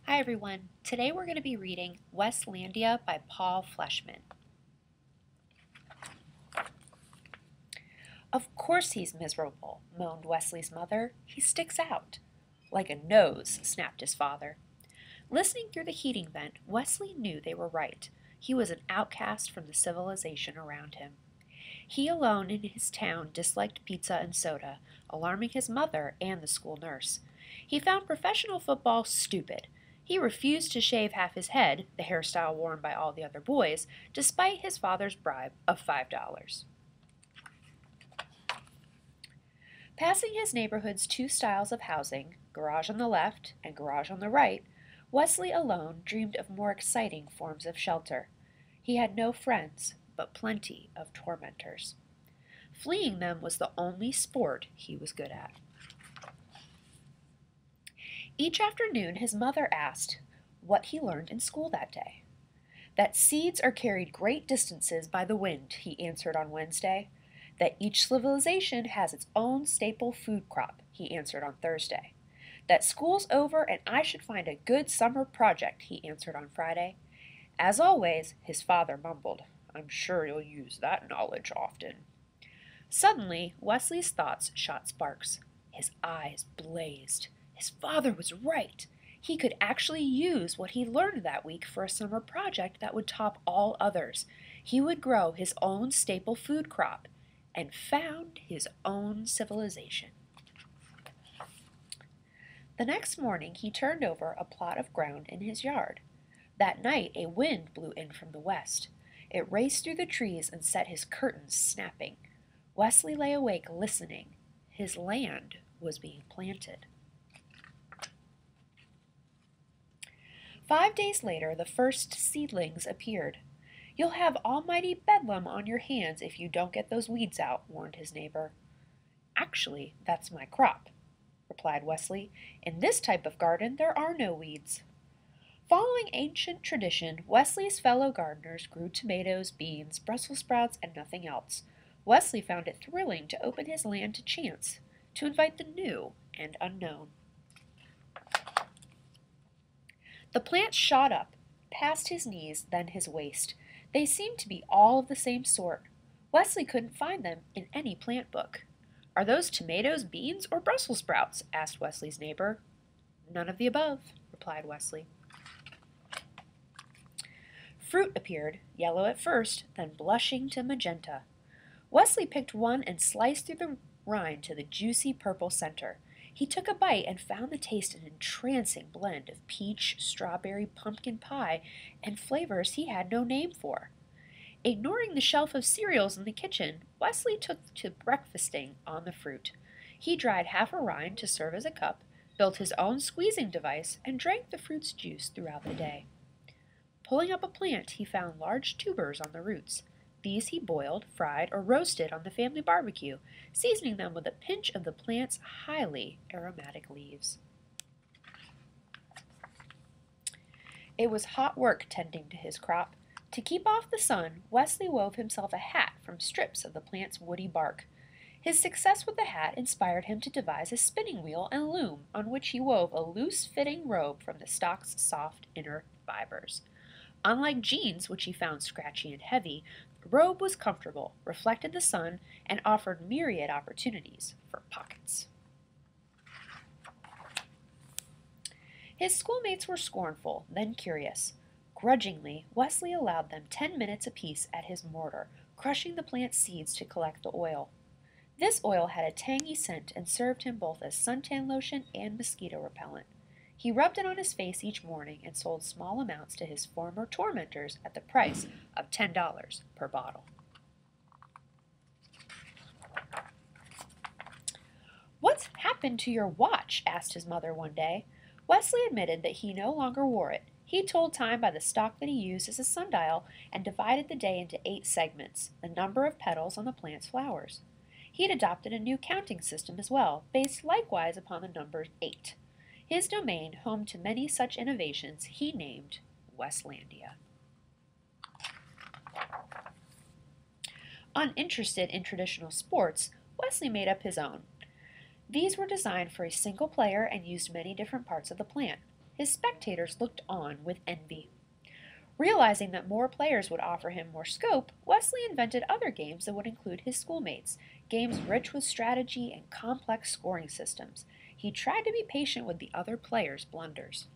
Hi everyone. Today we're going to be reading Weslandia by Fleischman. Of course he's miserable, moaned Wesley's mother. He sticks out. Like a nose, snapped his father. Listening through the heating vent, Wesley knew they were right. He was an outcast from the civilization around him. He alone in his town disliked pizza and soda, alarming his mother and the school nurse. He found professional football stupid. He refused to shave half his head, the hairstyle worn by all the other boys, despite his father's bribe of $5. Passing his neighborhood's two styles of housing, garage on the left and garage on the right, Wesley alone dreamed of more exciting forms of shelter. He had no friends, but plenty of tormentors. Fleeing them was the only sport he was good at. Each afternoon his mother asked what he learned in school that day. That seeds are carried great distances by the wind, he answered on Wednesday. That each civilization has its own staple food crop, he answered on Thursday. That school's over and I should find a good summer project, he answered on Friday. As always, his father mumbled, I'm sure you'll use that knowledge often. Suddenly, Wesley's thoughts shot sparks. His eyes blazed. His father was right. He could actually use what he learned that week for a summer project that would top all others. He would grow his own staple food crop and found his own civilization. The next morning he turned over a plot of ground in his yard. That night a wind blew in from the west. It raced through the trees and set his curtains snapping. Wesley lay awake listening. His land was being planted. 5 days later, the first seedlings appeared. You'll have almighty bedlam on your hands if you don't get those weeds out, warned his neighbor. Actually, that's my crop, replied Wesley. In this type of garden, there are no weeds. Following ancient tradition, Wesley's fellow gardeners grew tomatoes, beans, Brussels sprouts, and nothing else. Wesley found it thrilling to open his land to chance, to invite the new and unknown. The plants shot up, past his knees, then his waist. They seemed to be all of the same sort. Wesley couldn't find them in any plant book. Are those tomatoes, beans, or Brussels sprouts? Asked Wesley's neighbor. None of the above, replied Wesley. Fruit appeared, yellow at first, then blushing to magenta. Wesley picked one and sliced through the rind to the juicy purple center. He took a bite and found the taste an entrancing blend of peach, strawberry, pumpkin pie, and flavors he had no name for. Ignoring the shelf of cereals in the kitchen, Wesley took to breakfasting on the fruit. He dried half a rind to serve as a cup, built his own squeezing device, and drank the fruit's juice throughout the day. Pulling up a plant, he found large tubers on the roots. These he boiled, fried, or roasted on the family barbecue, seasoning them with a pinch of the plant's highly aromatic leaves. It was hot work tending to his crop. To keep off the sun, Wesley wove himself a hat from strips of the plant's woody bark. His success with the hat inspired him to devise a spinning wheel and loom on which he wove a loose-fitting robe from the stalk's soft inner fibers. Unlike jeans, which he found scratchy and heavy, the robe was comfortable, reflected the sun, and offered myriad opportunities for pockets. His schoolmates were scornful, then curious. Grudgingly, Wesley allowed them 10 minutes apiece at his mortar, crushing the plant seeds to collect the oil. This oil had a tangy scent and served him both as suntan lotion and mosquito repellent. He rubbed it on his face each morning and sold small amounts to his former tormentors at the price of $10 per bottle. What's happened to your watch? Asked his mother one day. Wesley admitted that he no longer wore it. He told time by the stalk that he used as a sundial and divided the day into 8 segments, the number of petals on the plant's flowers. He had adopted a new counting system as well, based likewise upon the number 8. His domain, home to many such innovations, he named Weslandia. Uninterested in traditional sports, Wesley made up his own. These were designed for a single player and used many different parts of the plant. His spectators looked on with envy. Realizing that more players would offer him more scope, Wesley invented other games that would include his schoolmates, games rich with strategy and complex scoring systems. He tried to be patient with the other players' blunders.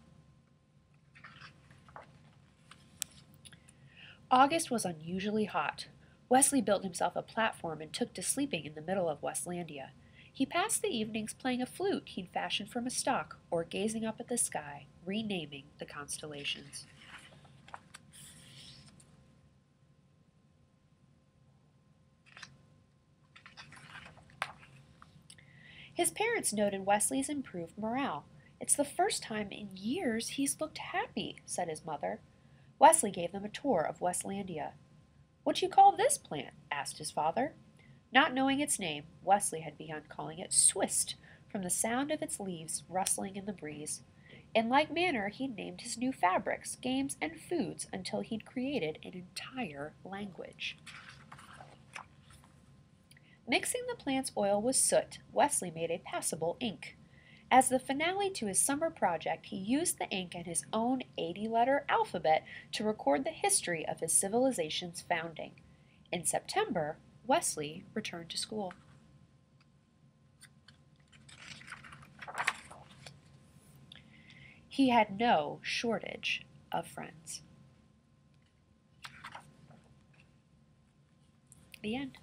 August was unusually hot. Wesley built himself a platform and took to sleeping in the middle of Weslandia. He passed the evenings playing a flute he'd fashioned from a stalk or gazing up at the sky, renaming the constellations. His parents noted Wesley's improved morale. "It's the first time in years he's looked happy," said his mother. Wesley gave them a tour of Weslandia. "What do you call this plant?" asked his father. Not knowing its name, Wesley had begun calling it Swist, from the sound of its leaves rustling in the breeze. In like manner, he'd named his new fabrics, games, and foods until he'd created an entire language. Mixing the plant's oil with soot, Wesley made a passable ink. As the finale to his summer project, he used the ink and his own 80-letter alphabet to record the history of his civilization's founding. In September, Wesley returned to school. He had no shortage of friends. The end.